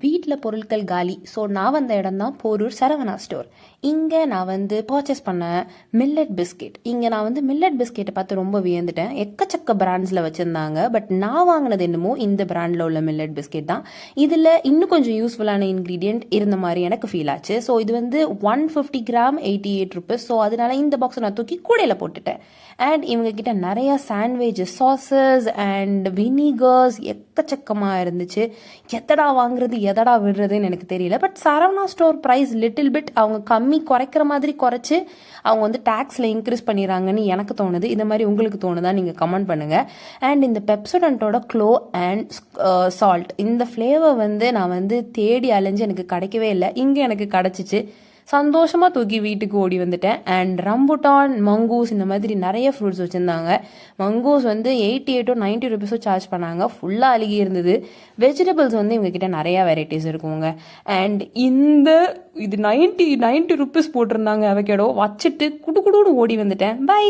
வீட்டில் பொருட்கள் காலி. ஸோ நான் வந்த இடம் தான் போரூர் சரவணா ஸ்டோர். இங்கே நான் பர்ச்சேஸ் பண்ணேன் மில்லட் பிஸ்கெட். இங்கே நான் மில்லட் பிஸ்கெட்டை பார்த்து ரொம்ப வியந்துட்டேன். எக்கச்சக்க பிராண்ட்ஸில் வச்சுருந்தாங்க. பட் நான் வாங்கினது என்னமோ இந்த பிராண்டில் உள்ள மில்லட் பிஸ்கெட் தான். இதில் இன்னும் கொஞ்சம் யூஸ்ஃபுல்லான இன்க்ரீடியன்ட் இருந்த மாதிரி எனக்கு ஃபீல் ஆச்சு. ஸோ இது 150 கிராம் 88 ருபீஸ். ஸோ அதனால இந்த பாக்ஸை நான் தூக்கி கூடையில் போட்டுட்டேன். அண்ட் இவங்க கிட்ட நிறைய சாண்ட்விச் சாஸஸ் அண்ட் வினிகர்ஸ் எக்கச்சக்கமாக இருந்துச்சு. எதடா வாங்குறது எதடா விடுறதுன்னு எனக்கு தெரியல. But Saravana store price little bit அவங்க குறைக்கிற மாதிரி குறைச்சி அவங்க டேக்ஸில் இன்க்ரீஸ் பண்ணிடுறாங்கன்னு எனக்கு தோணுது. இந்த மாதிரி உங்களுக்கு தோணுதா நீங்கள் கமெண்ட் பண்ணுங்கள். அண்ட் இந்த பெப்சோடன்ட்டோட க்ளோ அண்ட் சால்ட் இந்த ஃப்ளேவர் நான் தேடி அலைஞ்சு எனக்கு கிடைக்கவே இல்லை. இங்கே எனக்கு கிடச்சிச்சு. சந்தோஷமாக தூக்கி வீட்டுக்கு ஓடி வந்துட்டேன். அண்ட் ரம்புட்டான் மங்கூஸ் இந்த மாதிரி நிறைய ஃப்ரூட்ஸ் வச்சுருந்தாங்க. மங்கூஸ் 88 90 ருபீஸோ சார்ஜ் பண்ணாங்க. ஃபுல்லாக அழுகி இருந்தது. வெஜிடபிள்ஸ் இவங்ககிட்ட நிறையா வெரைட்டிஸ் இருக்குங்க. அண்ட் இது 90 ருபீஸ் போட்டிருந்தாங்க. அவகேடோ வச்சுட்டு குடு குடுன்னு ஓடி வந்துட்டேன். பை.